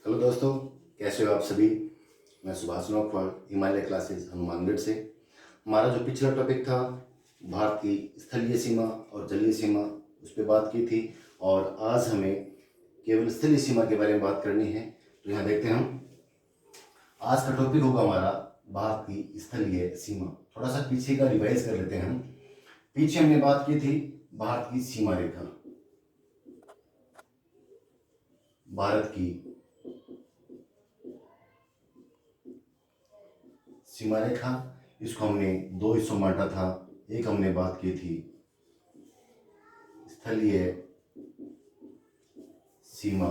Hello दोस्तों, कैसे हो आप सभी। मैं सुभाष नौखवाल, हिमालय क्लासेस हनुमानगढ़ से। हमारा जो पिछला टॉपिक था भारत की स्थलीय सीमा और जलीय सीमा, उस पर बात की थी और आज हमें केवल स्थलीय सीमा के बारे में बात करनी है। तो यहाँ देखते हैं हम आज का टॉपिक होगा हमारा भारत की स्थलीय सीमा। थोड़ा सा पीछे का रिवाइज कर लेते हैं हम। पीछे हमने बात की थी भारत की सीमा रेखा, भारत की सीमा रेखा। इसको हमने दो हिस्सों में बांटा था। एक हमने बात की थी स्थलीय सीमा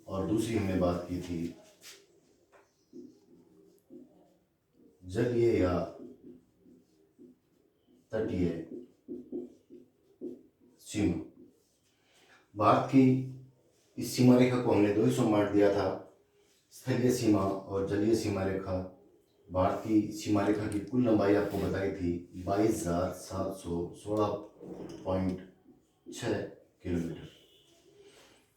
और दूसरी हमने बात की थी जलीय या तटीय सीमा। भारत की इस सीमा रेखा को हमने दो हिस्सों में बांट दिया था, स्थलीय सीमा और जलीय सीमा रेखा। भारत की सीमा रेखा की कुल लंबाई आपको बताई थी 22,716.6 किलोमीटर।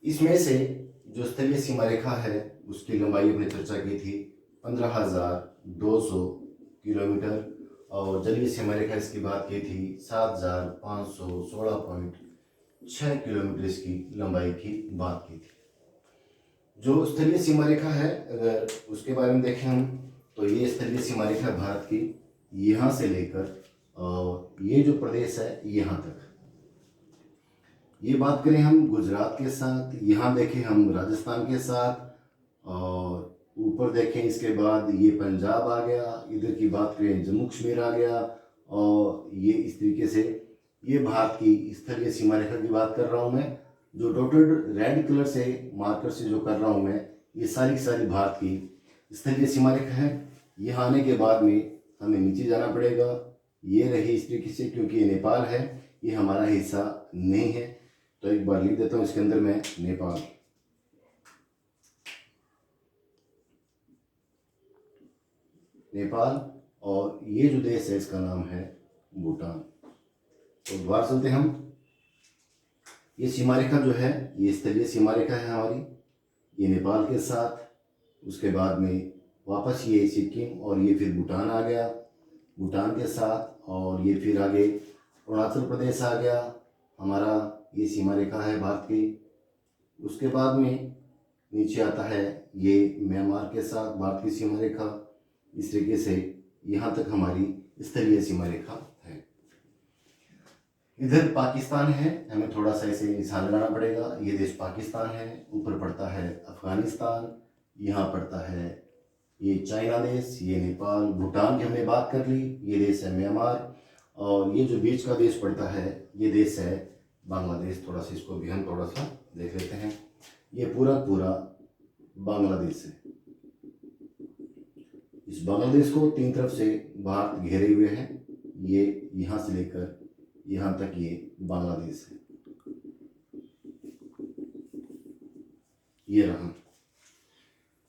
इसमें से जो स्थलीय सीमा रेखा है उसकी लंबाई हमने चर्चा की थी 15,200 किलोमीटर और जलीय सीमा रेखा इसकी बात की थी 7,516.6 किलोमीटर इसकी लंबाई की बात की थी। जो स्थलीय सीमा रेखा है, अगर उसके बारे में देखें हम, तो ये स्थलीय सीमा रेखा भारत की यहाँ से लेकर ये जो प्रदेश है यहाँ तक। ये बात करें हम गुजरात के साथ, यहाँ देखें हम राजस्थान के साथ, और ऊपर देखें इसके बाद ये पंजाब आ गया, इधर की बात करें जम्मू कश्मीर आ गया, और ये इस तरीके से ये भारत की स्थलीय सीमा रेखा की बात कर रहा हूँ मैं। जो डॉटेड रेड कलर से मार्कर से जो कर रहा हूँ मैं, ये सारी की सारी भारत की स्थलीय सीमा रेखा है। यहाँ आने के बाद में हमें नीचे जाना पड़ेगा, ये रही इस तरीके से, क्योंकि ये नेपाल है, ये हमारा हिस्सा नहीं है। तो एक बार लिख देता हूँ इसके अंदर मैं नेपाल। नेपाल और ये जो देश है इसका नाम है भूटान। तो दोबारा चलते हैं हम। ये सीमा रेखा जो है ये स्थलीय सीमा रेखा है हमारी, ये नेपाल के साथ, उसके बाद में वापस ये सिक्किम और ये फिर भूटान आ गया, भूटान के साथ, और ये फिर आगे अरुणाचल प्रदेश आ गया हमारा। ये सीमा रेखा है भारत की। उसके बाद में नीचे आता है ये म्यांमार के साथ भारत की सीमा रेखा। इस तरीके से यहाँ तक हमारी स्थलीय सीमा रेखा है। इधर पाकिस्तान है, हमें थोड़ा सा इसे निशान लगाना पड़ेगा। ये देश पाकिस्तान है, ऊपर पड़ता है अफगानिस्तान, यहाँ पड़ता है ये चाइना देश, ये नेपाल, भूटान की हमने बात कर ली, ये देश है म्यांमार, और ये जो बीच का देश पड़ता है ये देश है बांग्लादेश। थोड़ा सा इसको भी हम थोड़ा सा देख लेते हैं। ये पूरा पूरा बांग्लादेश है। इस बांग्लादेश को तीन तरफ से भारत घेरे हुए है। ये यहाँ से लेकर यहाँ तक ये बांग्लादेश है। ये रहा।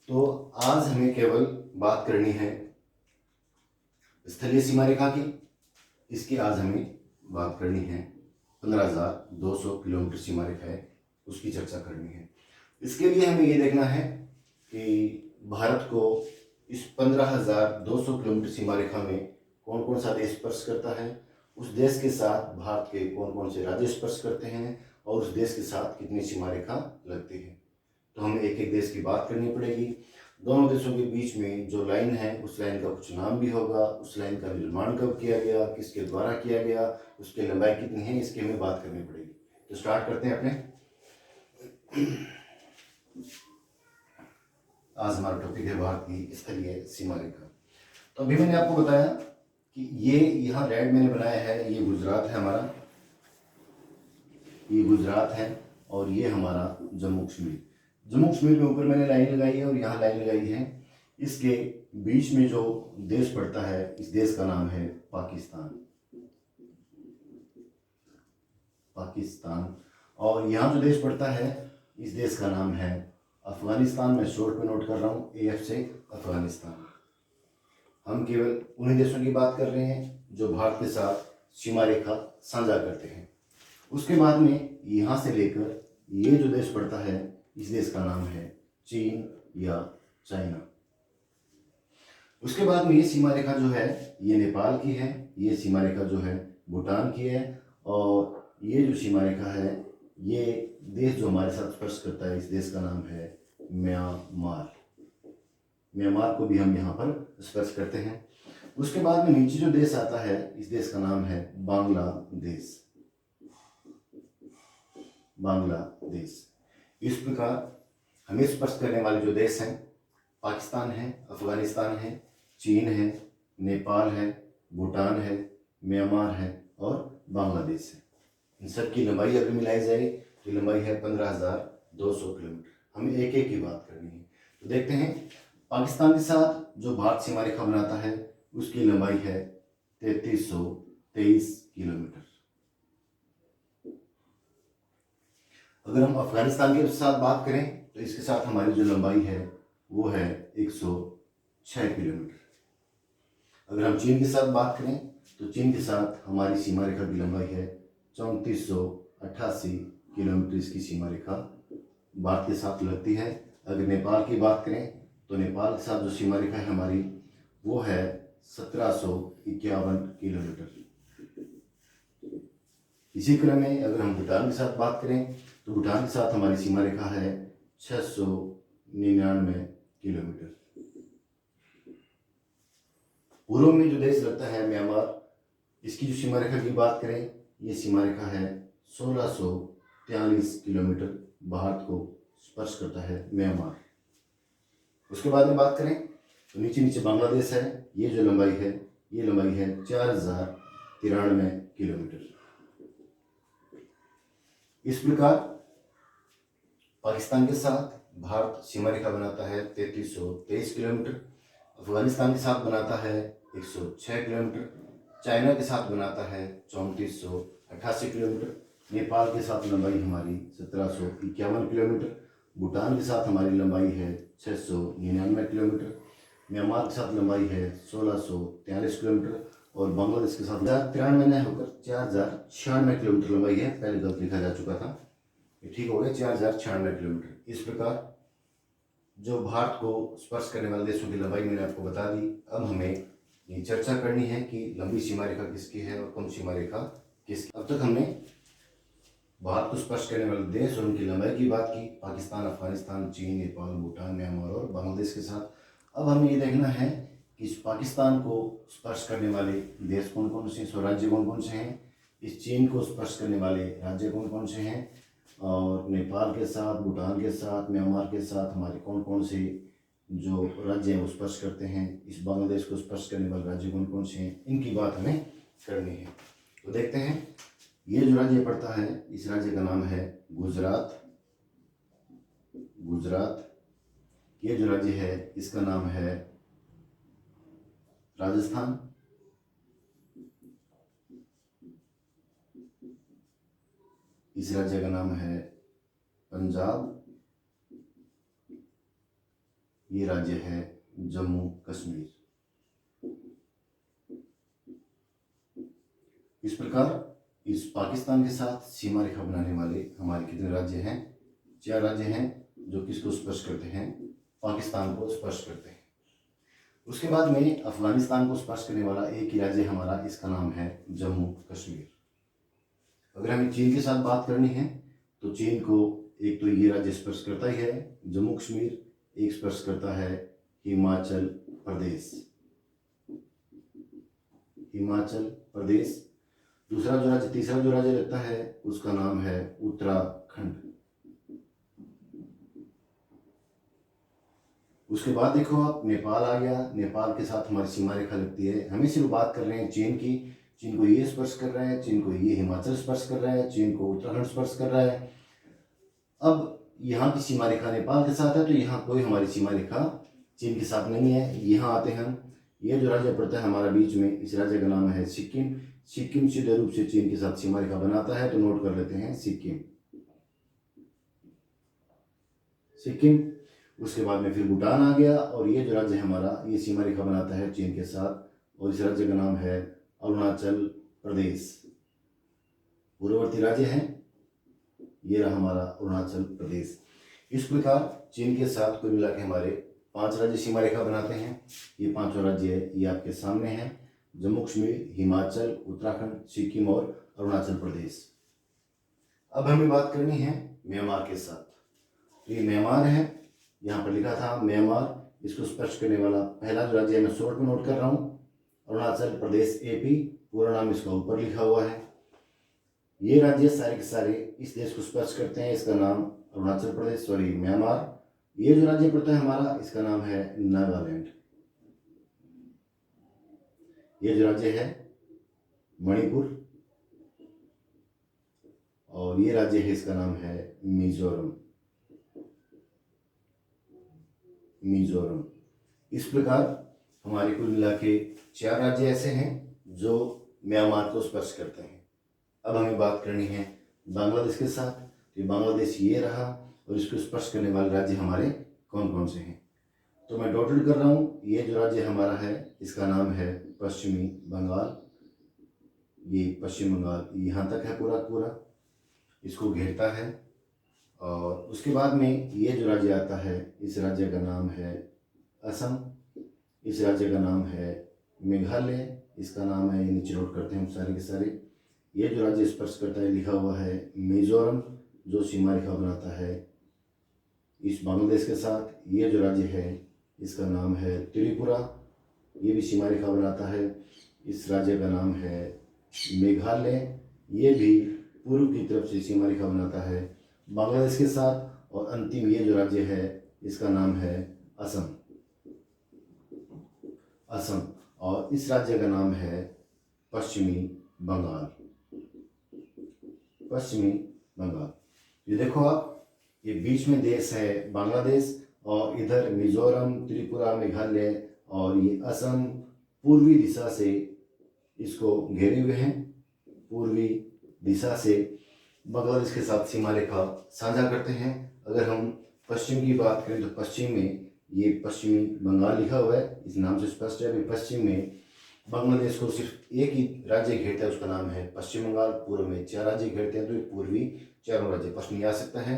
तो आज हमें केवल बात करनी है स्थलीय सीमा रेखा की। इसकी आज हमें बात करनी है 15,200 किलोमीटर सीमा रेखा है, उसकी चर्चा करनी है। इसके लिए हमें ये देखना है कि भारत को इस 15,200 किलोमीटर सीमा रेखा में कौन कौन सा देश स्पर्श करता है, उस देश के साथ भारत के कौन कौन से राज्य स्पर्श करते हैं, और उस देश के साथ कितनी सीमा रेखा लगती है। तो हमें एक एक देश की बात करनी पड़ेगी। दोनों देशों के बीच में जो लाइन है उस लाइन का कुछ नाम भी होगा, उस लाइन का निर्माण कब किया गया, किसके द्वारा किया गया, उसकी लंबाई कितनी है, इसकी हमें बात करनी पड़ेगी। तो स्टार्ट करते हैं अपने। आज हमारा टॉपिक है भारत की स्थलीय सीमा रेखा। तो अभी मैंने आपको बताया कि ये यहाँ रेड मैंने बनाया है, ये गुजरात है हमारा, ये गुजरात है, और ये हमारा जम्मू कश्मीर। जम्मू कश्मीर के ऊपर मैंने लाइन लगाई है और यहाँ लाइन लगाई है। इसके बीच में जो देश पड़ता है इस देश का नाम है पाकिस्तान। पाकिस्तान। और यहाँ जो देश पड़ता है इस देश का नाम है अफगानिस्तान। मैं शॉर्ट में नोट कर रहा हूँ, AF से अफगानिस्तान। हम केवल उन्हीं देशों की बात कर रहे हैं जो भारत के साथ सीमा रेखा साझा करते हैं। उसके बाद में यहाँ से लेकर ये जो देश पड़ता है इस देश का नाम है चीन या चाइना। उसके बाद में ये सीमा रेखा जो है ये नेपाल की है, ये सीमा रेखा जो है भूटान की है, और ये जो सीमा रेखा है ये देश जो हमारे साथ स्पर्श करता है, इस देश का नाम है म्यांमार। म्यांमार को भी हम यहाँ पर स्पर्श करते हैं। उसके बाद में नीचे जो देश आता है, इस देश का नाम है बांग्लादेश। बांग्लादेश। इस प्रकार हमें स्पर्श करने वाले जो देश हैं, पाकिस्तान है, अफगानिस्तान है, चीन है, नेपाल है, भूटान है, म्यांमार है और बांग्लादेश है। इन सब की लंबाई अगर मिलाई जाए तो लंबाई है 15,200 किलोमीटर। हमें एक एक की बात करनी है। तो देखते हैं, पाकिस्तान के साथ जो भारत सीमा रेखा बनाता है उसकी लंबाई है 3323 किलोमीटर। अगर हम अफगानिस्तान के साथ बात करें तो इसके साथ हमारी जो लंबाई है वो है 106 किलोमीटर। अगर हम चीन के साथ बात करें तो चीन के साथ हमारी सीमा रेखा की लंबाई है 3488 किलोमीटर। इसकी सीमा रेखा भारत के साथ लगती है। अगर नेपाल की बात करें तो नेपाल के साथ जो सीमा रेखा है हमारी वो है 1751 किलोमीटर। इसी क्रम में अगर हम भूटान के साथ बात करें तो भूटान के साथ हमारी सीमा रेखा है 699 किलोमीटर। पूर्व में जो देश लगता है म्यांमार, इसकी जो सीमा रेखा की बात करें, ये सीमा रेखा है 1643 किलोमीटर। भारत को स्पर्श करता है म्यांमार। उसके बाद में बात करें तो नीचे नीचे बांग्लादेश है। ये जो लंबाई है ये लंबाई है 4093 किलोमीटर। इस प्रकार पाकिस्तान के साथ भारत सीमा रेखा बनाता है 3323 किलोमीटर। अफगानिस्तान के साथ बनाता है 106 किलोमीटर। चाइना के साथ बनाता है 3488 किलोमीटर। नेपाल के साथ लंबाई हमारी 1751 किलोमीटर। भूटान के साथ हमारी लंबाई है 699 किलोमीटर। म्यांमार के साथ लंबाई है 1643 किलोमीटर और बांग्लादेश के साथ 1093 होकर 4096 किलोमीटर लंबाई है। पहले गलत लिखा जा चुका था, ये ठीक हो गया, 4096 किलोमीटर। इस प्रकार जो भारत को स्पर्श करने वाले देशों की लंबाई मैंने आपको बता दी। अब हमें ये चर्चा करनी है कि लंबी सीमा रेखा किसकी है और कम सीमा रेखा किसकी। अब तक हमने भारत को स्पर्श करने वाले देश और उनकी लंबाई की बात की, पाकिस्तान, अफगानिस्तान, चीन, नेपाल, भूटान, म्यांमार और बांग्लादेश के साथ। अब हमें ये देखना है कि इस पाकिस्तान को स्पर्श करने वाले देश कौन कौन से, स्वराज्य कौन कौन से हैं, इस चीन को स्पर्श करने वाले राज्य कौन कौन से हैं, और नेपाल के साथ, भूटान के साथ, म्यांमार के साथ हमारे कौन कौन से जो राज्य हैं वो स्पर्श करते हैं, इस बांग्लादेश को स्पर्श करने वाले राज्य कौन कौन से हैं, इनकी बात हमें करनी है। तो देखते हैं, ये जो राज्य पड़ता है इस राज्य का नाम है गुजरात। गुजरात। ये जो राज्य है इसका नाम है राजस्थान। इस राज्य का नाम है पंजाब। ये राज्य है जम्मू कश्मीर। इस प्रकार इस पाकिस्तान के साथ सीमा रेखा बनाने वाले हमारे कितने राज्य हैं? 4 राज्य हैं जो किसको स्पर्श करते हैं? पाकिस्तान को स्पर्श करते हैं। उसके बाद में अफगानिस्तान को स्पर्श करने वाला एक ही राज्य हमारा, इसका नाम है जम्मू कश्मीर। अगर हमें चीन के साथ बात करनी है तो चीन को एक तो ये राज्य स्पर्श करता ही है जम्मू कश्मीर, एक स्पर्श करता है हिमाचल प्रदेश। हिमाचल प्रदेश। दूसरा जो राज्य, तीसरा जो राज्य लगता है उसका नाम है उत्तराखंड। उसके बाद देखो आप, नेपाल आ गया। नेपाल के साथ हमारी सीमा रेखा लगती है। हमें सिर्फ बात कर रहे हैं चीन की। चीन को ये स्पर्श कर रहा है, चीन को ये हिमाचल स्पर्श कर रहा है, चीन को उत्तराखंड स्पर्श कर रहा है। अब यहाँ की सीमा रेखा नेपाल के साथ है तो यहाँ कोई हमारी सीमा रेखा चीन के साथ नहीं है। यहाँ आते हैं हम, ये जो राज्य पड़ता है हमारा बीच में, इस राज्य का नाम है सिक्किम। सिक्किम सीधे रूप से चीन के साथ सीमा रेखा बनाता है, तो नोट कर लेते हैं सिक्किम। सिक्किम। उसके बाद में फिर भूटान आ गया और ये जो राज्य है हमारा, ये सीमा रेखा बनाता है चीन के साथ और इस राज्य का नाम है अरुणाचल प्रदेश। पूर्ववर्ती राज्य है, ये रहा हमारा अरुणाचल प्रदेश। इस प्रकार चीन के साथ कुल मिला के हमारे 5 राज्य सीमा रेखा बनाते हैं। ये 5 राज्य ये आपके सामने हैं, जम्मू कश्मीर, हिमाचल, उत्तराखंड, सिक्किम और अरुणाचल प्रदेश। अब हमें बात करनी है म्यांमार के साथ। तो ये म्यांमार है, यहाँ पर लिखा था म्यांमार, इसको स्पर्श करने वाला पहला जो राज्य है मैं शॉर्ट में नोट कर रहा हूँ, अरुणाचल प्रदेश AP, पूरा नाम इसका ऊपर लिखा हुआ है। ये राज्य सारे के सारे इस देश को स्पर्श करते हैं, इसका नाम अरुणाचल प्रदेश, सॉरी म्यांमार। ये जो राज्य पड़ता है हमारा, इसका नाम है नागालैंड। ये जो राज्य है मणिपुर, और ये राज्य है इसका नाम है मिजोरम। मिजोरम। इस प्रकार हमारे कुल मिला के 4 राज्य ऐसे हैं जो म्यांमार को स्पर्श करते हैं। अब हमें बात करनी है बांग्लादेश के साथ। तो बांग्लादेश ये रहा, और इसको स्पर्श करने वाले राज्य हमारे कौन कौन से हैं। तो मैं टोटल कर रहा हूँ। ये जो राज्य हमारा है इसका नाम है पश्चिमी बंगाल। ये पश्चिम बंगाल यहाँ तक है पूरा पूरा, इसको घेरता है। और उसके बाद में ये जो राज्य आता है, इस राज्य का नाम है असम। इस राज्य का नाम है मेघालय, इसका नाम है, ये नीचे नोट करते हैं सारे के सारे। ये जो राज्य स्पर्श करता है लिखा हुआ है मिजोरम, जो सीमा रेखा बनाता है इस बांग्लादेश के साथ। ये जो राज्य है इसका नाम है त्रिपुरा, ये भी सीमा रेखा बनाता है। इस राज्य का नाम है मेघालय, ये भी पूर्व की तरफ से सीमा रेखा बनाता है बांग्लादेश के साथ। और अंतिम ये जो राज्य है इसका नाम है असम। असम, और इस राज्य का नाम है पश्चिमी बंगाल। पश्चिमी बंगाल। ये देखो आप, ये बीच में देश है बांग्लादेश, और इधर मिजोरम, त्रिपुरा, मेघालय और ये असम पूर्वी दिशा से इसको घेरे हुए हैं। पूर्वी दिशा से बांग्लादेश के साथ सीमा रेखा साझा करते हैं। अगर हम पश्चिम की बात करें तो पश्चिम में ये पश्चिमी बंगाल लिखा हुआ है, इस नाम से स्पष्ट है। पश्चिम में बांग्लादेश को सिर्फ एक ही राज्य घेरता है, उसका नाम है पश्चिम बंगाल। पूर्व में 4 राज्य घेरते हैं, तो ये पूर्वी 4 राज्य। प्रश्न ये आ सकता है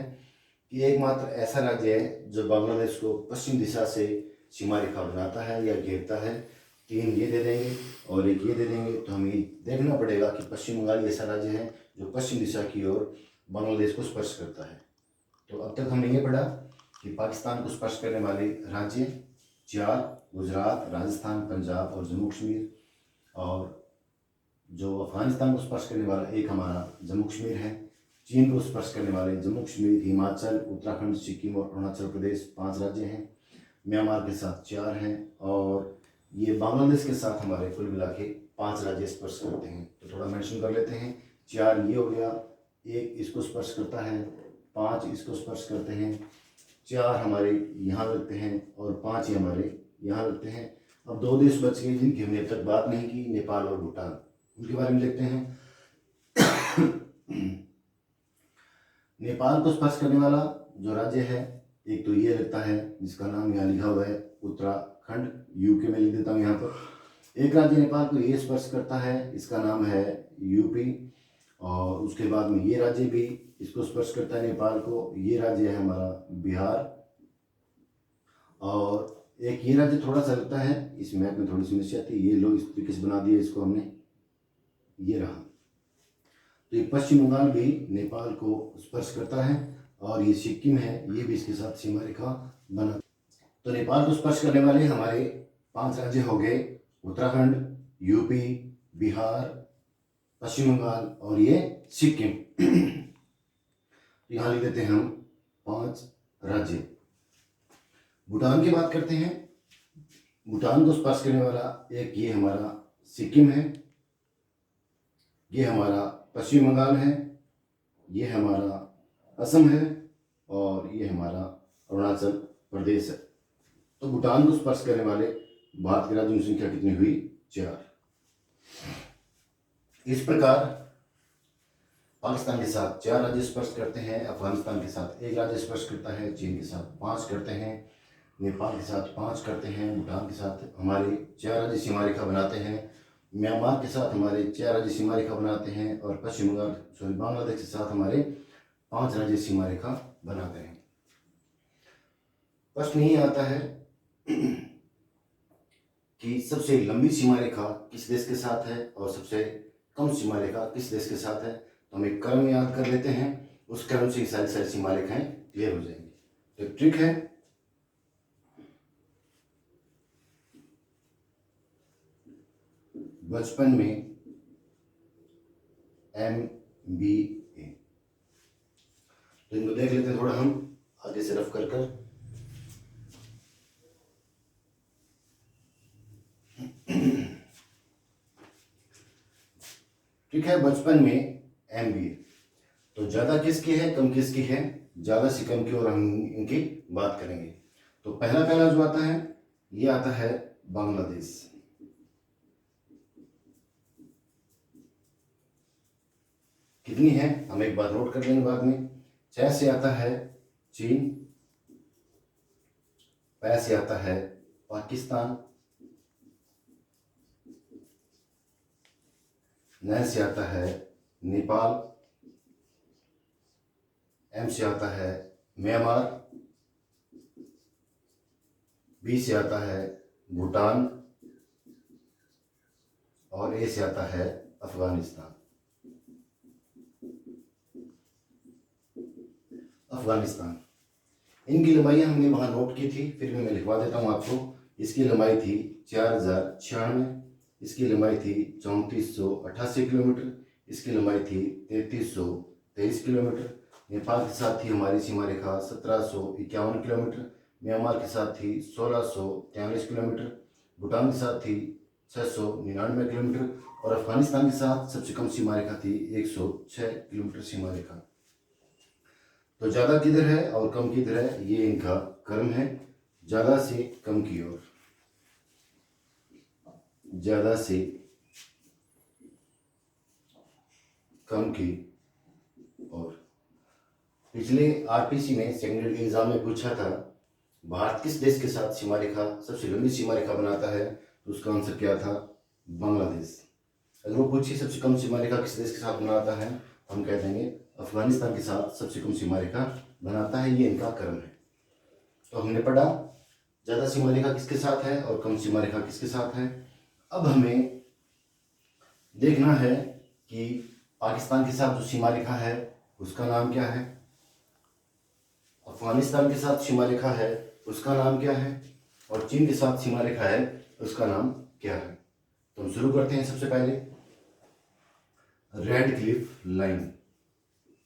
कि एकमात्र ऐसा राज्य है जो बांग्लादेश को पश्चिम दिशा से सीमा रेखा बनाता है या घेरता है। 3 ये दे देंगे और 1 ये दे देंगे, तो हमें देखना पड़ेगा कि पश्चिम बंगाल ऐसा राज्य है जो पश्चिम दिशा की ओर बांग्लादेश को स्पर्श करता है। तो अब तक हमने ये पढ़ा कि पाकिस्तान को स्पर्श करने वाले राज्य 4, गुजरात, राजस्थान, पंजाब और जम्मू कश्मीर। और जो अफगानिस्तान को स्पर्श करने वाला एक हमारा जम्मू कश्मीर है। चीन को स्पर्श करने वाले जम्मू कश्मीर, हिमाचल, उत्तराखंड, सिक्किम और अरुणाचल प्रदेश 5 राज्य हैं। म्यांमार के साथ 4 हैं, और ये बांग्लादेश के साथ हमारे कुल मिला के 5 राज्य स्पर्श करते हैं। तो थोड़ा मेंशन कर लेते हैं। 4 ये हो गया, 1 इसको स्पर्श करता है, 5 इसको स्पर्श करते हैं, 4 हमारे यहाँ लगते हैं और 5 ही हमारे यहाँ लगते हैं। अब 2 देश बच गए जिनकी हमने अब तक बात नहीं की, नेपाल और भूटान। उनके बारे में देखते हैं। नेपाल को स्पर्श करने वाला जो राज्य है, एक तो ये लगता है जिसका नाम यहाँ लिखा हुआ है उत्तराखंड, यूके में लिख देता हूँ यहाँ पर। एक राज्य नेपाल को ये स्पर्श करता है, इसका नाम है यूपी। और उसके बाद में ये राज्य भी इसको स्पर्श करता है नेपाल को, ये राज्य है हमारा बिहार। और एक ये राज्य थोड़ा सा लगता है, इस मैप में थोड़ी समस्या थी, ये लोग इस तरीके से बना दिए इसको हमने, ये रहा। तो ये पश्चिम बंगाल भी नेपाल को स्पर्श करता है, और ये सिक्किम है, ये भी इसके साथ सीमा रेखा बना। तो नेपाल को स्पर्श करने वाले हमारे 5 राज्य हो गए, उत्तराखंड, यूपी, बिहार, पश्चिम बंगाल और ये सिक्किम। यहाँ लिख देते हैं हम 5 राज्य। भूटान की बात करते हैं। भूटान को स्पर्श करने वाला एक ये हमारा सिक्किम है, ये हमारा पश्चिम बंगाल है, ये हमारा असम है, और ये हमारा अरुणाचल प्रदेश है। तो भूटान को स्पर्श करने वाले भारत के राज्यों की संख्या कितनी हुई? 4। इस प्रकार पाकिस्तान के साथ 4 राज्य स्पर्श करते हैं, अफगानिस्तान के साथ 1 राज्य स्पर्श करता है, चीन के साथ 5 करते हैं, नेपाल के साथ 5 करते हैं, भूटान के साथ हमारे 4 राज्य सीमा रेखा बनाते हैं, म्यांमार के साथ हमारे 4 राज्य सीमा रेखा बनाते हैं, और पश्चिम बंगाल बांग्लादेश के साथ हमारे 5 राज्य सीमा रेखा बनाते हैं। प्रश्न ये आता है कि सबसे लंबी सीमा रेखा किस देश के साथ है और सबसे कम सीमा रेखा किस देश के साथ है। तो हम एक क्रम याद कर लेते हैं, उस क्रम से सारी सारी सीमा रेखाएं क्लियर हो जाएंगी। तो एक ट्रिक है, बचपन में MBA। तो इनको देख लेते हैं थोड़ा हम आगे से रफ कर कर। ठीक है, बचपन में MBA। तो ज्यादा किसकी है कम किसकी है, ज्यादा से कम की और हम इनकी बात करेंगे। तो पहला पहला जो आता है ये आता है बांग्लादेश। कितनी है हम एक बार नोट कर लेंगे बाद में। 6 से आता है चीन, 5 से आता है पाकिस्तान, 9 से आता है नेपाल, M से आता है म्यांमार, B से आता है भूटान और A से आता है अफगानिस्तान। अफगानिस्तान, इनकी लंबाई हमने वहां नोट की थी, फिर भी मैं लिखवा देता हूं आपको। इसकी लंबाई थी 4096, इसकी लंबाई थी 3488 किलोमीटर, इसकी लंबाई थी 3323 किलोमीटर। नेपाल के साथ थी हमारी सीमा रेखा 1751 किलोमीटर, म्यांमार के साथ थी 1643 किलोमीटर, भूटान के साथ थी 699 किलोमीटर और अफगानिस्तान के साथ सबसे कम सीमा रेखा थी 106 किलोमीटर सीमा रेखा। तो ज़्यादा किधर है और कम किधर है, ये इनका क्रम है, ज़्यादा से कम की ओर, ज़्यादा से कम की ओर। पिछले RPC में सेकेंडरी के एग्जाम में पूछा था भारत किस देश के साथ सीमा रेखा सबसे लंबी सीमा रेखा बनाता है, तो उसका आंसर क्या था, बांग्लादेश। अगर वो पूछिए सबसे कम सीमा रेखा किस देश के साथ बनाता है, हम कह देंगे अफगानिस्तान के साथ सबसे कम सीमा रेखा बनाता है, ये इनका क्रम है। तो हमने पढ़ा ज़्यादा सीमा रेखा किसके साथ है और कम सीमा रेखा किसके साथ है। अब हमें देखना है कि पाकिस्तान के साथ जो सीमा रेखा है उसका नाम क्या है, अफगानिस्तान के साथ सीमा रेखा है उसका नाम क्या है, और चीन के साथ सीमा रेखा है उसका नाम क्या है। तो हम शुरू करते हैं। सबसे पहले रेड क्लिफ लाइन,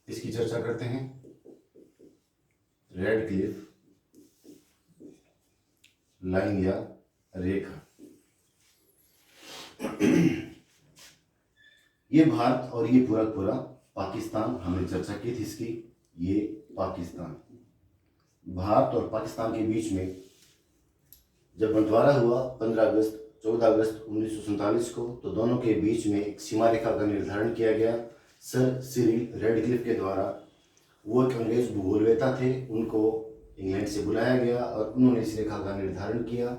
इसकी चर्चा करते हैं। रेड क्लिफ लाइन या रेखा, ये भारत और ये पूरा पूरा पाकिस्तान, हमने चर्चा की थी इसकी। ये पाकिस्तान, भारत और पाकिस्तान के बीच में जब बंटवारा हुआ 15 अगस्त 14 अगस्त 1947 को, तो दोनों के बीच में एक सीमा रेखा का निर्धारण किया गया सर सिरिल रेडक्लिफ के द्वारा। वो एक अंग्रेज भूगोलवेता थे, उनको इंग्लैंड से बुलाया गया और उन्होंने इस रेखा का निर्धारण किया।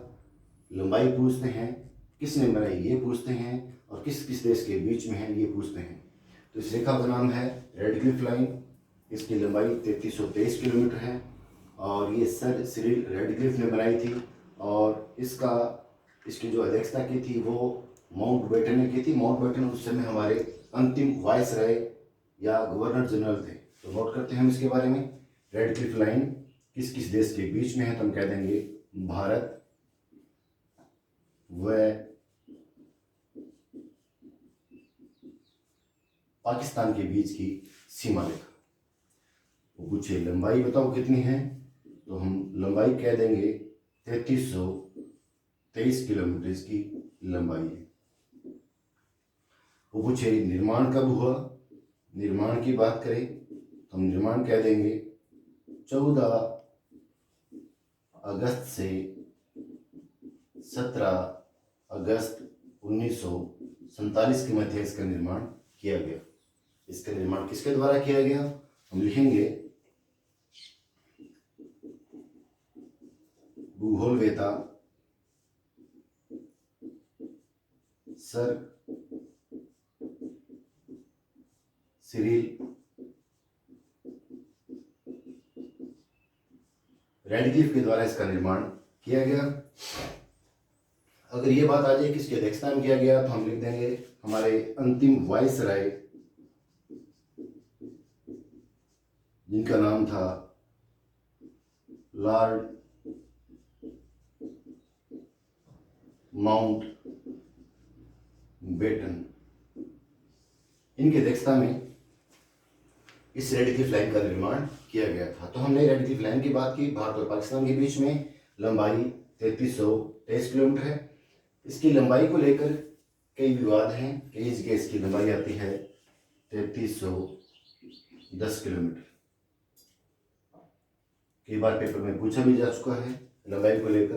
लंबाई पूछते हैं, किसने बनाई ये पूछते हैं, और किस किस देश के बीच में है ये पूछते हैं। तो इस रेखा का नाम है रेडक्लिफ लाइन, इसकी लंबाई 3323 किलोमीटर है और ये सर सिरिल रेडक्लिफ ने बनाई थी। और इसकी जो अध्यक्षता की थी वो माउंटबेटन ने की थी। माउंटबेटन उस समय हमारे अंतिम वायसराय या गवर्नर जनरल थे। तो नोट करते हैं हम इसके बारे में। रेडक्लिफ लाइन किस किस देश के बीच में है, तो हम कह देंगे भारत व पाकिस्तान के बीच की सीमा रेखा। वो पूछे लंबाई बताओ कितनी है, तो हम लंबाई कह देंगे 3323 किलोमीटर इसकी लंबाई है। वो पूछे निर्माण कब हुआ, निर्माण की बात करें तो हम निर्माण कह देंगे 14 अगस्त से 17 अगस्त 1947 के मध्य इसका निर्माण किया गया। इसका निर्माण किसके द्वारा किया गया, हम लिखेंगे भूगोलवेता सर सिरिल रेडक्लिफ के द्वारा इसका निर्माण किया गया। अगर ये बात आ जाए किसकी अध्यक्षता में किया गया तो हम लिख देंगे हमारे अंतिम वाइसराय, जिनका नाम था लॉर्ड माउंट बेटन। इनकी अध्यक्षता में इस रेडक्लिफ लाइन का निर्माण किया गया था। तो हमने रेडक्लिफ लाइन की बात की। भारत और पाकिस्तान के बीच में लंबाई 3323 किलोमीटर है। इसकी लंबाई को लेकर कई विवाद हैं। कई जगह इसकी लंबाई आती है 3310 किलोमीटर। कई बार पेपर में पूछा भी जा चुका है लंबाई को लेकर।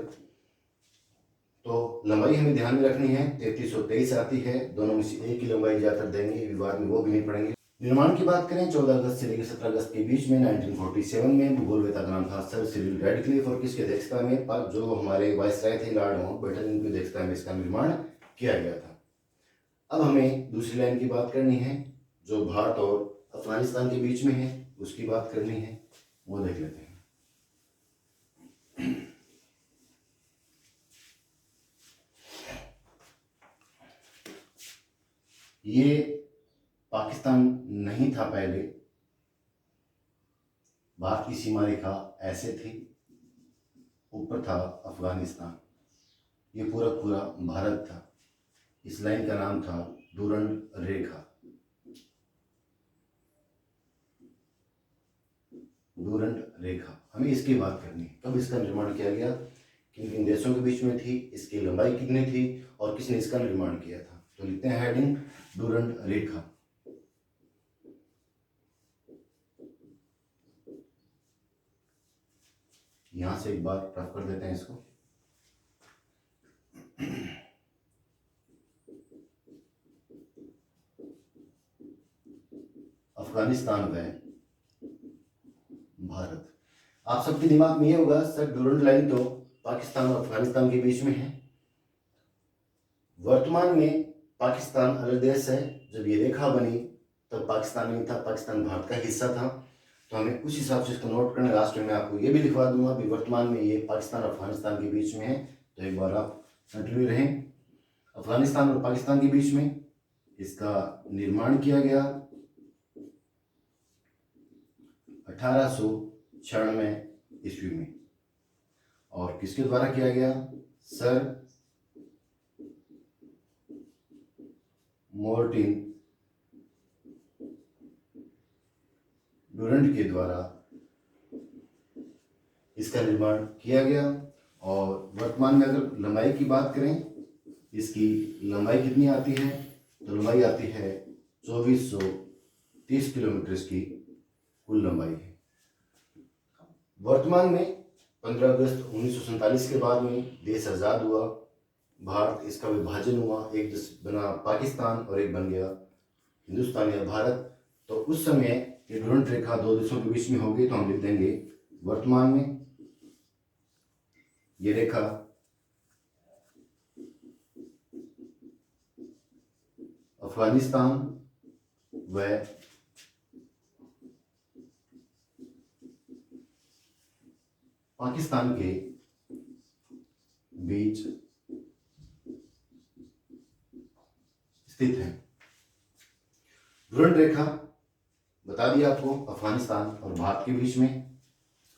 तो लंबाई हमें ध्यान में रखनी है, 3323 आती है। दोनों में से एक ही लंबाई ज्यादातर देंगे, विवाद में वो भी नहीं पड़ेंगे। निर्माण की बात करें 14 अगस्त से लेकर 17 अगस्त के बीच में 1947 में भूगोलवेत्ता का नाम था सर सिरिल रेडक्लिफ और किसकी अध्यक्षता में जो हमारे वाइसराय थे लॉर्ड माउंटबेटन, उनकी अध्यक्षता में इसका निर्माण किया गया था। अब हमें दूसरी लाइन की बात करनी है जो भारत और अफगानिस्तान के बीच में है, उसकी बात करनी है, वो देख लेते हैं। ये पाकिस्तान नहीं था पहले, भारत की सीमा रेखा ऐसे थी, ऊपर था अफगानिस्तान, ये पूरा पूरा भारत था। इस लाइन का नाम था डूरंड रेखा। डूरंड रेखा हमें इसकी बात करनी है। कब इसका निर्माण किया गया, किन किन देशों के बीच में थी, इसकी लंबाई कितनी थी और किसने इसका निर्माण किया था। तो लिखते हैं हेडिंग डूरंड रेखा। यहां से एक बार रफ कर देते हैं इसको। अफगानिस्तान व भारत। आप सबके दिमाग में ये होगा सर डूरंड लाइन तो पाकिस्तान और अफगानिस्तान के बीच में है। वर्तमान में पाकिस्तान अलग देश है। जब ये रेखा बनी तब पाकिस्तान नहीं था, पाकिस्तान भारत का हिस्सा था। तो हमें उस हिसाब से इसको नोट करना। लास्ट में मैं आपको ये भी लिखवा दूंगा कि वर्तमान में ये पाकिस्तान और अफगानिस्तान के बीच में है। तो एक बार आप कंटिन्यू रहें। अफगानिस्तान और पाकिस्तान के बीच में इसका निर्माण किया गया 1896 ईस्वी में। और किसके द्वारा किया गया, सर मार्टिन डूरंड के द्वारा इसका निर्माण किया गया। और वर्तमान में अगर लंबाई की बात करें, इसकी लंबाई कितनी आती है, तो लंबाई आती है 2430 किलोमीटर इसकी कुल लंबाई है। वर्तमान में 15 अगस्त 1947 के बाद में देश आज़ाद हुआ, भारत, इसका विभाजन हुआ, एक बना पाकिस्तान और एक बन गया हिंदुस्तान या भारत। तो उस समय ये डूरंड रेखा दो देशों के बीच में होगी। तो हम लिख देंगे वर्तमान में ये रेखा अफगानिस्तान व पाकिस्तान के बीच स्थित है। डूरंड रेखा बता दिया आपको, अफगानिस्तान और भारत के बीच में।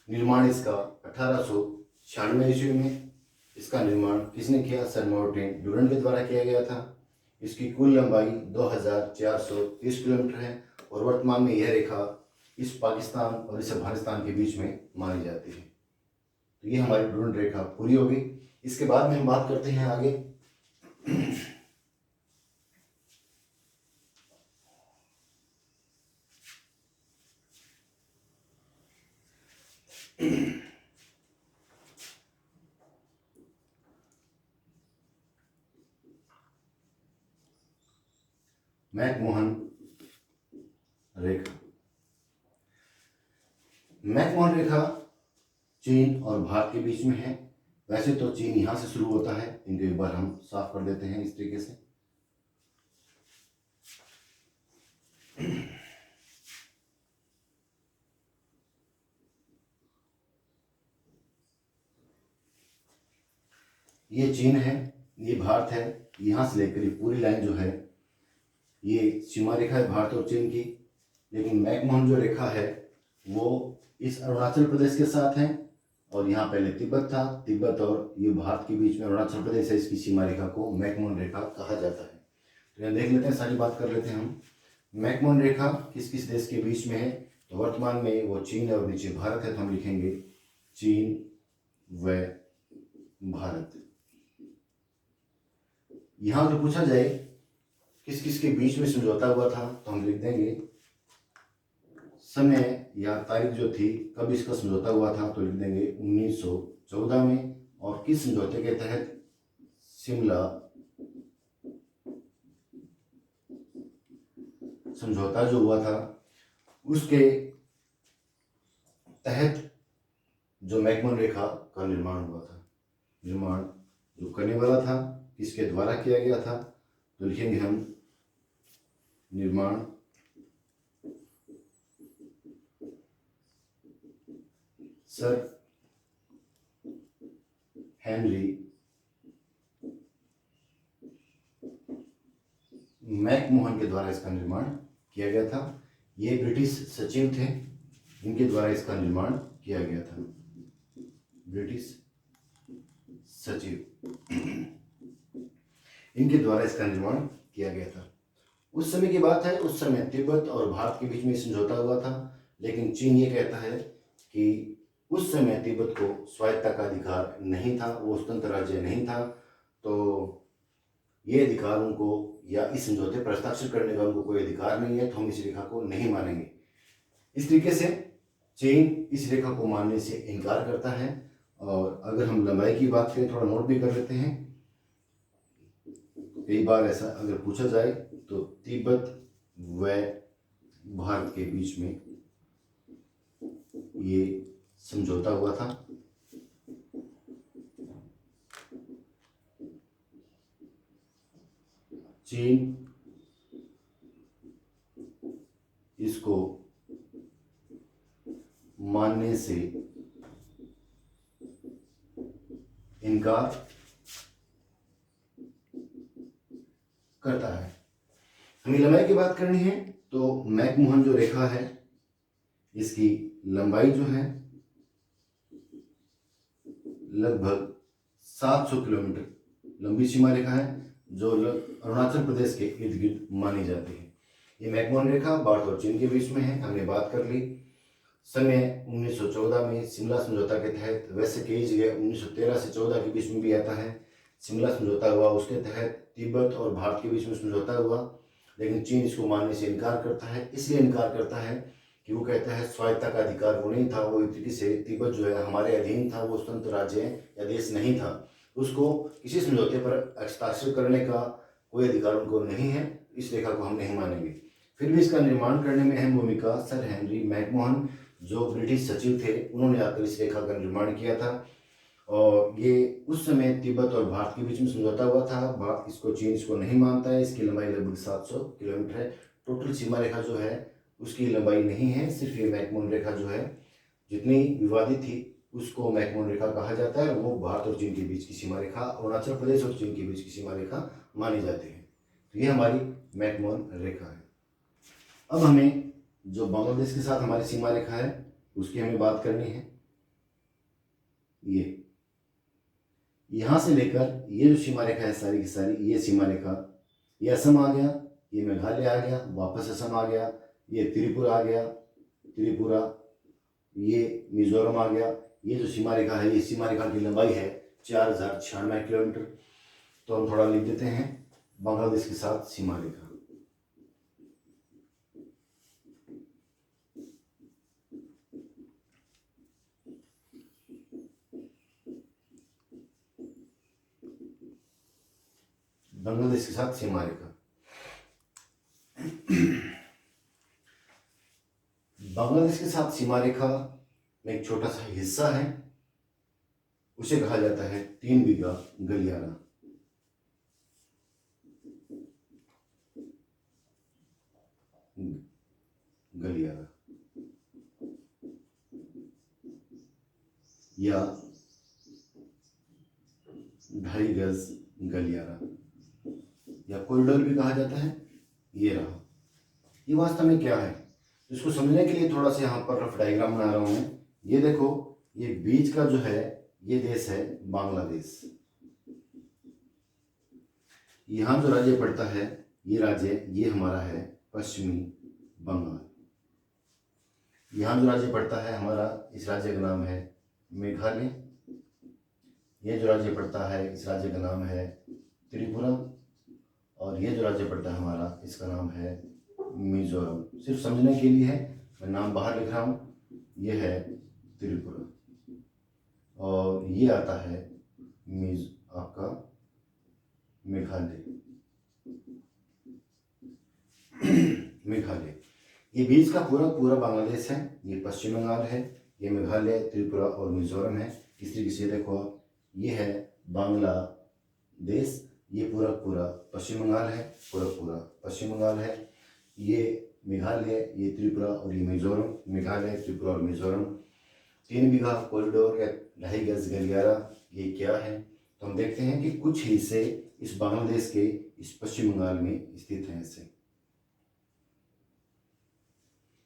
निर्माण इसका 1896 ईस्वी में। इसका निर्माण किसने किया, सर मार्टिन डूरंड के द्वारा किया गया था। इसकी कुल लंबाई 2430 किलोमीटर है और वर्तमान में यह रेखा इस पाकिस्तान और इस अफगानिस्तान के बीच में मानी जाती है। तो ये हमारी डूरंड रेखा पूरी हो गई। इसके बाद में हम बात करते हैं आगे मैकमोहन रेखा। मैकमोहन रेखा चीन और भारत के बीच में है। वैसे तो चीन यहां से शुरू होता है, इनको एक बार हम साफ कर देते हैं इस तरीके से। ये चीन है, ये भारत है, यहाँ से लेकर ये पूरी लाइन जो है ये सीमा रेखा है भारत और चीन की। लेकिन मैकमोहन जो रेखा है वो इस अरुणाचल प्रदेश के साथ है, और यहाँ पहले तिब्बत था, तिब्बत और ये भारत के बीच में अरुणाचल प्रदेश है, इसकी सीमा रेखा को मैकमोहन रेखा कहा जाता है। तो यहाँ देख लेते हैं, सारी बात कर लेते हैं हम। मैकमोहन रेखा किस किस देश के बीच में है, तो वर्तमान में वो चीन है और नीचे भारत है, तो हम लिखेंगे चीन व भारत। यहाँ जो पूछा जाए किस किस के बीच में समझौता हुआ था, तो हम लिख देंगे समय या तारीख जो थी कब इसका समझौता हुआ था, तो लिख देंगे 1914 में। और किस समझौते के तहत, शिमला समझौता जो हुआ था उसके तहत जो मैकमोहन रेखा का निर्माण हुआ था। निर्माण जो करने वाला था किसके द्वारा किया गया था, तो लिखेंगे हम निर्माण सर हेनरी मैकमोहन के द्वारा इसका निर्माण किया गया था। ये ब्रिटिश सचिव थे, इनके द्वारा इसका निर्माण किया गया था। ब्रिटिश सचिव इनके द्वारा इसका निर्माण किया गया था। उस समय की बात है, उस समय तिब्बत और भारत के बीच में समझौता हुआ था, लेकिन चीन ये कहता है कि उस समय तिब्बत को स्वायत्तता का अधिकार नहीं था, वो स्वतंत्र राज्य नहीं था, तो ये अधिकार उनको या इस समझौते पर हस्ताक्षर करने का उनको कोई अधिकार नहीं है, तो हम इस रेखा को नहीं मानेंगे। इस तरीके से चीन इस रेखा को मानने से इनकार करता है। और अगर हम लंबाई की बात करें, थोड़ा नोट भी कर लेते हैं, कई बार ऐसा अगर पूछा जाए तो तिब्बत व भारत के बीच में ये समझौता हुआ था। चीन इसको मानने से इनकार करता है। हमें लंबाई की बात करनी है, तो मैकमोहन जो रेखा है इसकी लंबाई जो है लगभग 700 किलोमीटर लंबी सीमा रेखा है, जो अरुणाचल प्रदेश के इर्द गिर्द मानी जाती है। ये मैकमोहन रेखा भारत और चीन के बीच में है, हमने बात कर ली। समय 1914 में शिमला समझौता के तहत, वैसे कई जगह 1913 से 14 के बीच में भी आता है, शिमला समझौता हुआ, उसके तहत तिब्बत और भारत के बीच में समझौता हुआ। लेकिन चीन इसको मानने से इनकार करता है। इसलिए इनकार करता है कि वो कहता है स्वायत्तता का अधिकार वो नहीं था, वो एक तरीके से तिब्बत जो है हमारे अधीन था, वो स्वतंत्र राज्य या देश नहीं था, उसको किसी समझौते पर हस्ताक्षर करने का कोई अधिकार उनको नहीं है, इस रेखा को हम नहीं मानेंगे। फिर भी इसका निर्माण करने में अहम भूमिका सर हेनरी मैकमोहन जो ब्रिटिश सचिव थे, उन्होंने आकर इस रेखा का निर्माण किया था। और ये उस समय तिब्बत और भारत के बीच में समझौता हुआ था। भारत इसको, चीन इसको नहीं मानता है। इसकी लंबाई लगभग 700 किलोमीटर है। टोटल सीमा रेखा जो है उसकी लंबाई नहीं है, सिर्फ ये मैकमोहन रेखा जो है जितनी विवादित थी उसको मैकमोहन रेखा कहा जाता है। वो भारत और चीन के बीच की सीमा रेखा, अरुणाचल प्रदेश और चीन के बीच की सीमा रेखा मानी जाती है। तो ये हमारी मैकमोहन रेखा है। अब हमें जो बांग्लादेश के साथ हमारी सीमा रेखा है उसकी हमें बात करनी है। ये यहाँ से लेकर ये जो सीमा रेखा है सारी की सारी, ये सीमा रेखा, ये असम आ गया, ये मेघालय आ गया, वापस असम आ गया, ये त्रिपुरा आ गया, त्रिपुरा, ये मिजोरम आ गया। ये जो सीमा रेखा है, ये सीमा रेखा की लंबाई है 4096 किलोमीटर। तो हम थोड़ा लिख देते हैं बांग्लादेश के साथ सीमा रेखा। बांग्लादेश के साथ सीमा रेखा, बांग्लादेश के साथ सीमा रेखा में एक छोटा सा हिस्सा है, उसे कहा जाता है 3 बीघा गलियारा। गलियारा या 2.5 गज गलियारा या कॉरिडोर भी कहा जाता है। ये रहा, ये वास्तव में क्या है इसको समझने के लिए थोड़ा सा यहाँ पर रफ डायग्राम बना रहा हूँ मैं। ये देखो, ये बीच का जो है ये देश है बांग्लादेश। यहाँ जो राज्य पड़ता है ये राज्य ये हमारा है पश्चिमी बंगाल। यहाँ जो राज्य पड़ता है हमारा, इस राज्य का नाम है मेघालय। ये जो राज्य पड़ता है इस राज्य का नाम है त्रिपुरा। और ये जो राज्य पड़ता है हमारा, इसका नाम है मिजोरम। सिर्फ समझने के लिए है, मैं नाम बाहर लिख रहा हूँ। ये है त्रिपुरा और ये आता है आपका मेघालय। मेघालय, ये बीच का पूरा पूरा बांग्लादेश है। ये पश्चिम बंगाल है, ये मेघालय, त्रिपुरा और मिजोरम है। इस तरीके से देखो, ये है बांग्लादेश, ये पूरा पूरा पश्चिम बंगाल है, पूरा पूरा पश्चिम बंगाल है। ये मेघालय, ये त्रिपुरा और ये मिजोरम। मेघालय, त्रिपुरा और मिजोरम। 3 बीघा कॉरिडोर या 2.5 गज गलियारा, ये क्या है? तो हम देखते हैं कि कुछ हिस्से इस बांग्लादेश के इस पश्चिम बंगाल में स्थित हैं। ऐसे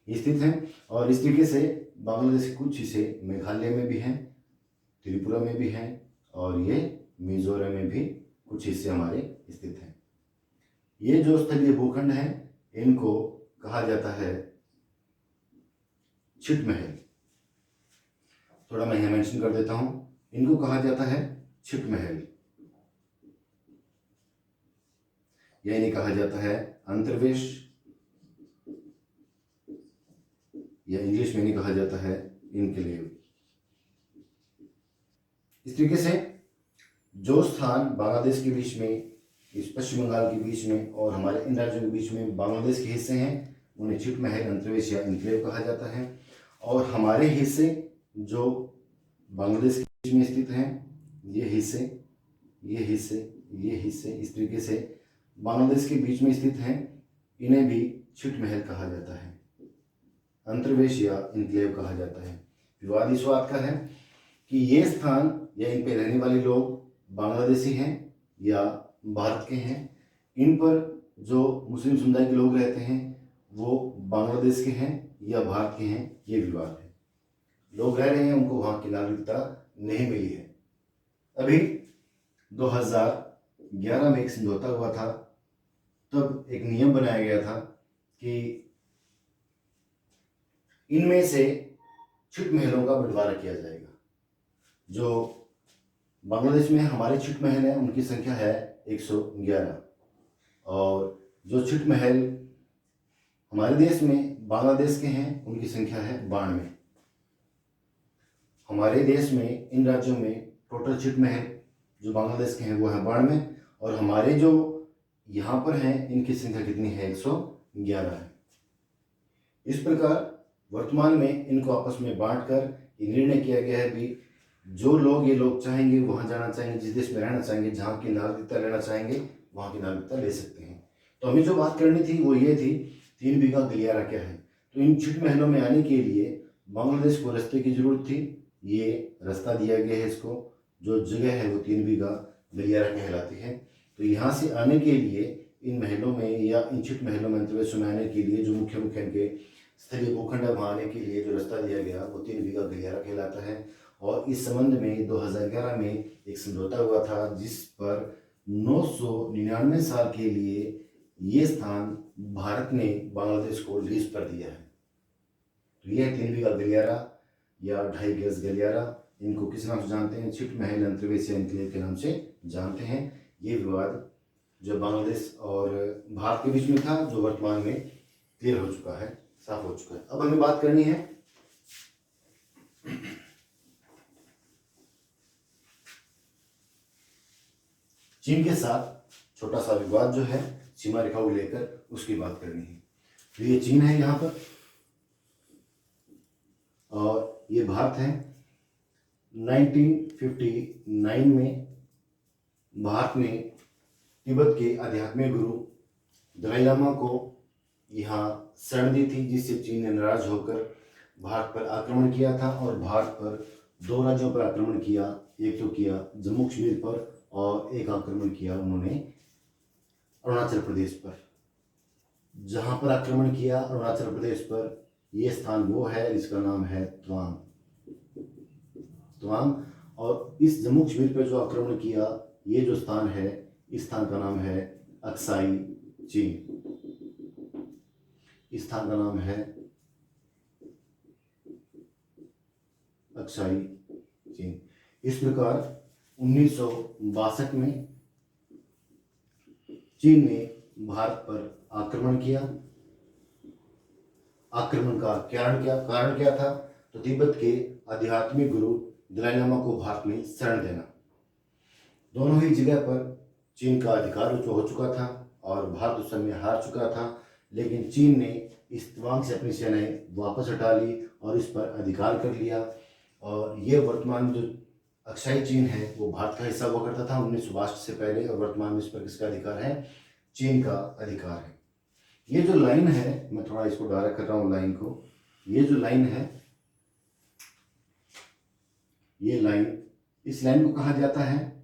स्थित हैं और इस तरीके से बांग्लादेश के कुछ हिस्से मेघालय में भी हैं, त्रिपुरा में भी हैं और ये मिजोरम में भी कुछ हिस्से हमारे स्थित हैं। ये जो स्थलीय भूखंड है इनको कहा जाता है छिटमहल। थोड़ा मैं यहाँ मेंशन कर देता हूं, इनको कहा जाता है छिटमहल, या इन्हें कहा जाता है अंतर्वेश, या इंग्लिश में इन्हें कहा जाता है इनक्लेव। इस तरीके से जो स्थान बांग्लादेश के बीच में, इस पश्चिम बंगाल के बीच में और हमारे इन राज्यों के बीच में बांग्लादेश के हिस्से हैं, उन्हें छिटमहल, अंतर्वेश या इनक्लेव कहा जाता है। और हमारे हिस्से जो बांग्लादेश के बीच में स्थित हैं, ये हिस्से, ये हिस्से, ये हिस्से इस तरीके से बांग्लादेश के बीच में स्थित हैं, इन्हें भी छिटमहल कहा जाता है, अंतर्वेश या इनक्लेव कहा जाता है। विवाद इस बात का है कि ये स्थान या इन पे रहने वाले लोग बांग्लादेशी हैं या भारत के हैं। इन पर जो मुस्लिम समुदाय के लोग रहते हैं वो बांग्लादेश के हैं या भारत के हैं, ये विवाद है। लोग रह रहे हैं, उनको वहाँ की नागरिकता नहीं मिली है। अभी 2011 में एक समझौता हुआ था, तब एक नियम बनाया गया था कि इनमें से छिटमहलों का बंटवारा किया जाएगा। जो बांग्लादेश में हमारे छिटमहल हैं उनकी संख्या है 111 और जो छिटमहल हमारे देश में बांग्लादेश के हैं उनकी संख्या है 92। हमारे देश में इन राज्यों में टोटल छिटमहल जो बांग्लादेश के हैं वो है 92 और हमारे जो यहाँ पर हैं इनकी संख्या कितनी है? 111 है। इस प्रकार वर्तमान में इनको आपस में बांटकर ये निर्णय किया गया है भी जो लोग, ये लोग चाहेंगे वहाँ जाना चाहेंगे, जिस देश में रहना चाहेंगे, जहाँ की नागरिकता लेना चाहेंगे वहाँ की नागरिकता ले सकते हैं। तो हमें जो बात करनी थी वो ये थी 3 बीघा गलियारा क्या है। तो इन छिटमहलों में आने के लिए बांग्लादेश को रास्ते की जरूरत थी, ये रास्ता दिया गया है इसको। जो जगह है वो 3 बीघा गलियारा कहलाती है। तो यहाँ से आने के लिए इन महलों में या इन छिटमहलों में अंतर्वेशों में आने के लिए जो मुख्य मुख्य इनके स्थलीय भूखंड है वहाँ आने के लिए जो रास्ता दिया गया वो 3 बीघा गलियारा कहलाता है। और इस संबंध में 2011 में एक समझौता हुआ था जिस पर 999 साल के लिए ये स्थान भारत ने बांग्लादेश को लीज पर दिया है। तो यह 3 बीघा गलियारा या 2.5 गज गलियारा, इनको किस नाम से जानते हैं? छिटमहल, अंतर्वेश या इनक्लेव के नाम से जानते हैं। ये विवाद जो बांग्लादेश और भारत के बीच में था जो वर्तमान में क्लियर हो चुका है, साफ हो चुका है। अब हमें बात करनी है चीन के साथ छोटा सा विवाद जो है सीमा रेखा को लेकर, उसकी बात करनी है। तो ये चीन है यहाँ पर और ये भारत है। 1959 में भारत ने तिब्बत के आध्यात्मिक गुरु दलाई लामा को यहाँ शरण दी थी, जिससे चीन ने नाराज होकर भारत पर आक्रमण किया था और भारत पर 2 राज्यों पर आक्रमण किया। एक तो किया जम्मू कश्मीर पर और एक आक्रमण किया उन्होंने अरुणाचल प्रदेश पर। जहाँ पर आक्रमण किया अरुणाचल प्रदेश पर, ये स्थान वो है जिसका नाम है तवांग। तवांग। और इस जम्मू कश्मीर पर जो आक्रमण किया, ये जो स्थान है, इस स्थान का नाम है अक्साई चीन। इस स्थान का नाम है अक्साई चीन। इस प्रकार 1962 में चीन ने भारत पर आक्रमण किया। आक्रमण का कारण क्या था? तो तिब्बत के आध्यात्मिक गुरु दलाई लामा को भारत में शरण देना। दोनों ही जगह पर चीन का अधिकार हो चुका था और भारत उस समय हार चुका था, लेकिन चीन ने इस तवांग से अपनी सेनाएं वापस हटा ली और इस पर अधिकार कर लिया। और ये वर्तमान जो अक्साई चीन है वो भारत का हिस्सा हुआ करता था 1962 से पहले, और वर्तमान में इस पर किसका अधिकार है? चीन का अधिकार है। ये जो लाइन है, मैं थोड़ा इसको डायरेक्ट कर रहा हूँ लाइन को। ये जो लाइन है, ये लाइन, इस लाइन को कहा जाता है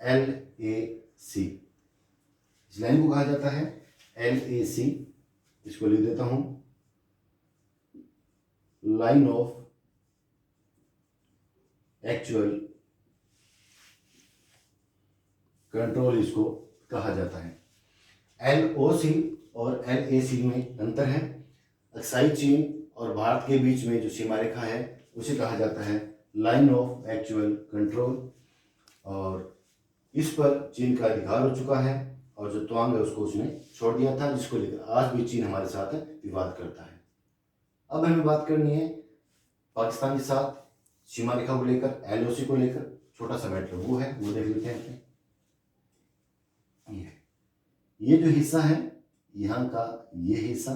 LAC। इस लाइन को कहा जाता है LAC। इसको लिख देता हूं, लाइन ऑफ एक्चुअल कंट्रोल इसको कहा जाता है। LOC और LAC में अंतर है। अक्साई चीन और भारत के बीच में जो सीमा रेखा है उसे कहा जाता है लाइन ऑफ एक्चुअल कंट्रोल, और इस पर चीन का अधिकार हो चुका है, और जो तवांग है उसको उसने छोड़ दिया था, जिसको लेकर आज भी चीन हमारे साथ विवाद करता है। अब हमें बात करनी है पाकिस्तान के साथ सीमा रेखा को लेकर, LOC को लेकर। छोटा सा मैटर वो है, वो देख लेते हैं। ये जो हिस्सा है यहाँ का, ये हिस्सा,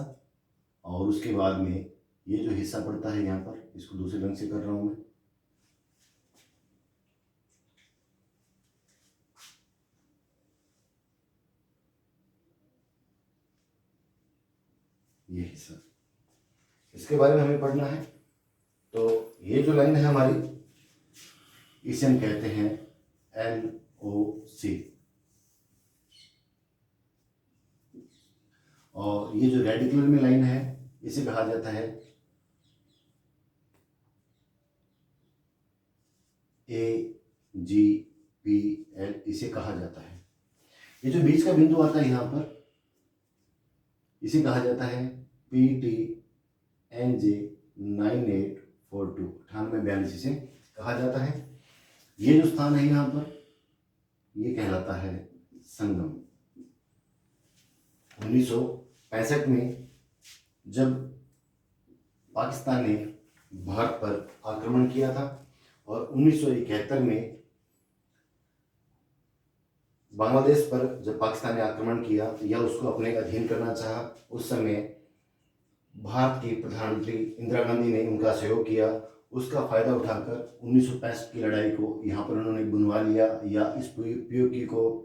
और उसके बाद में ये जो हिस्सा पड़ता है यहाँ पर, इसको दूसरे रंग से कर रहा हूं मैं। ये हिस्सा, इसके बारे में हमें पढ़ना है। तो ये जो लाइन है हमारी, इसे हम कहते हैं LOC, और ये जो रेड कलर में लाइन है इसे कहा जाता है AGPL, इसे कहा जाता है। ये जो बीच का बिंदु आता है यहाँ पर, इसे कहा जाता है PTNJ 9842, 9842 इसे कहा जाता है। ये जो स्थान है यहाँ पर, ये कहलाता है संगम। 1965 में जब पाकिस्तान ने भारत पर आक्रमण किया था, और 1971 में बांग्लादेश पर जब पाकिस्तान ने आक्रमण किया या उसको अपने अधीन करना चाहा, उस समय भारत की प्रधानमंत्री इंदिरा गांधी ने उनका सहयोग किया। उसका फायदा उठाकर 1965 की लड़ाई को यहाँ पर उन्होंने बुनवा लिया, या इस POK को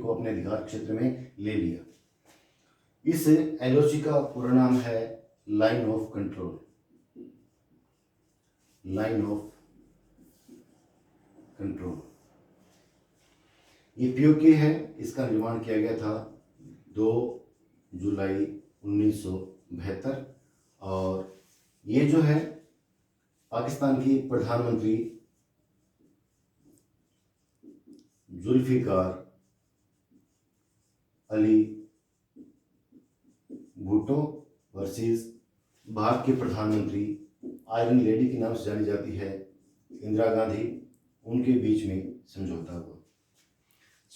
अपने अधिकार क्षेत्र में ले लिया। इस LOC का पूरा नाम है line of control. Line of control. ये POK है, इसका निर्माण किया गया था 2 जुलाई 1972, और ये जो है पाकिस्तान की प्रधानमंत्री जुल्फिकार अली भुट्टो वर्सेस भारत के प्रधानमंत्री आयरन लेडी के नाम से जानी जाती है इंदिरा गांधी, उनके बीच में समझौता हुआ।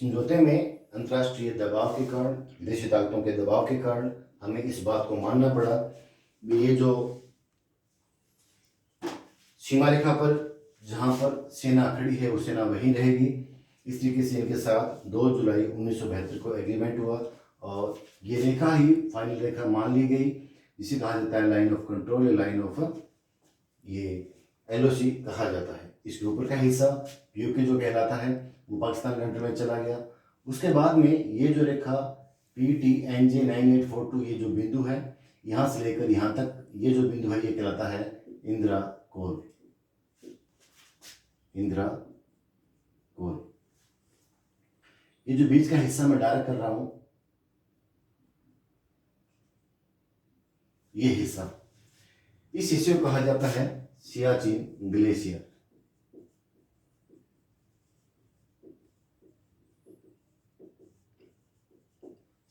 समझौते में अंतर्राष्ट्रीय दबाव के कारण, विदेशी ताकतों के दबाव के कारण हमें इस बात को मानना पड़ा कि ये जो सीमा रेखा पर जहाँ पर सेना खड़ी है वो सेना वहीं रहेगी। इस तरीके से इनके साथ 2 जुलाई 1972 को एग्रीमेंट हुआ, और ये रेखा ही फाइनल रेखा मान ली गई, जिसे कहा जाता है लाइन ऑफ कंट्रोल या लाइन ऑफ ये LOC कहा जाता है। इसके ऊपर का हिस्सा POK जो कहलाता है वो पाकिस्तान कंट्री में चला गया। उसके बाद में ये जो रेखा PTNJ 9842, ये जो बिंदु है यहाँ से लेकर यहाँ तक, ये जो बिंदु है ये कहलाता है इंदिरा कोल। इंदिरा कोर। ये जो बीच का हिस्सा मैं डार्क कर रहा हूं, ये हिस्सा, इस हिस्से को कहा जाता है सियाचिन ग्लेशियर।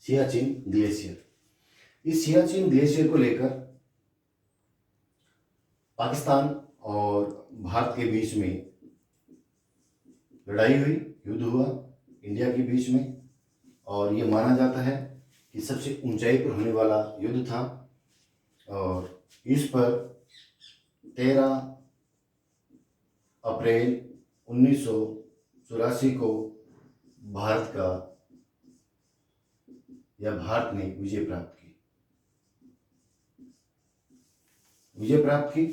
सियाचिन ग्लेशियर। इस सियाचिन ग्लेशियर को लेकर पाकिस्तान और भारत के बीच में लड़ाई हुई, युद्ध हुआ इंडिया के बीच में, और ये माना जाता है कि सबसे ऊंचाई पर होने वाला युद्ध था। और इस पर 13 अप्रैल 1984 को भारत ने विजय प्राप्त की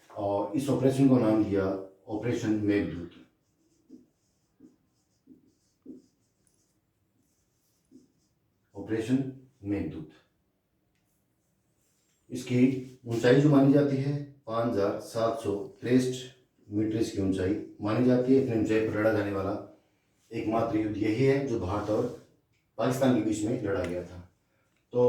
और इस ऑपरेशन को नाम दिया ऑपरेशन मेघदूत। ऑपरेशन मेघदूत। इसकी ऊंचाई जो मानी जाती है 5763 मीटर की ऊंचाई मानी जाती है। इतनी ऊंचाई पर लड़ा जाने वाला एकमात्र युद्ध यही है जो भारत और पाकिस्तान के बीच में लड़ा गया था। तो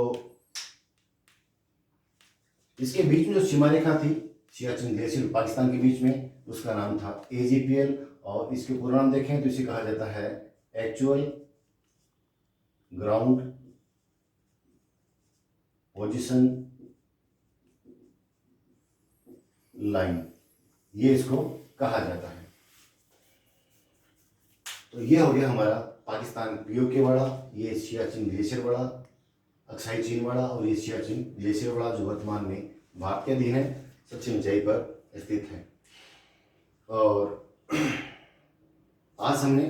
इसके बीच में जो सीमा रेखा थी सियाचिन ग्लेशियर पाकिस्तान के बीच में, उसका नाम था AGPL, और इसके पूरा नाम देखें तो इसे कहा जाता है एक्चुअल ग्राउंड पोजीशन लाइन, ये इसको कहा जाता है। तो ये हो गया हमारा पाकिस्तान POK वाला, ये सियाचिन ग्लेशियर वाला, अक्साई चीन वाला, और ये सियाचिन ग्लेशियर वाला जो वर्तमान में भारत के अधीन है, सबसे ऊंचाई पर स्थित है। और आज हमने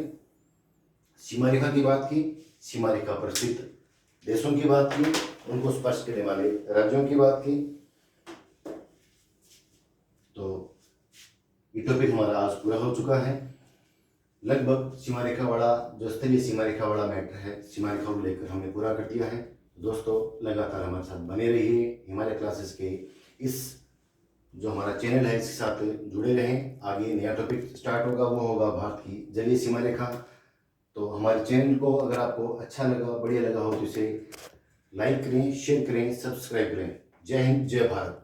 सीमा रेखा की बात की, सीमा रेखा पर स्थित देशों की बात की, उनको स्पर्श करने वाले राज्यों की बात की। तो ये टॉपिक हमारा आज पूरा हो चुका है। लगभग सीमा रेखा वाला जो स्थलीय सीमा रेखा वाला मैटर है, सीमा रेखा को लेकर हमने पूरा कर दिया है। दोस्तों लगातार हमारे साथ बने रहिए, हिमालय क्लासेस के इस जो हमारा चैनल है इसके साथ जुड़े रहें। आगे नया टॉपिक स्टार्ट होगा, वो होगा भारत की जलीय सीमा रेखा। तो हमारे चैनल को अगर आपको अच्छा लगा, बढ़िया लगा हो तो इसे लाइक करें, शेयर करें, सब्सक्राइब करें। जय हिंद, जय भारत।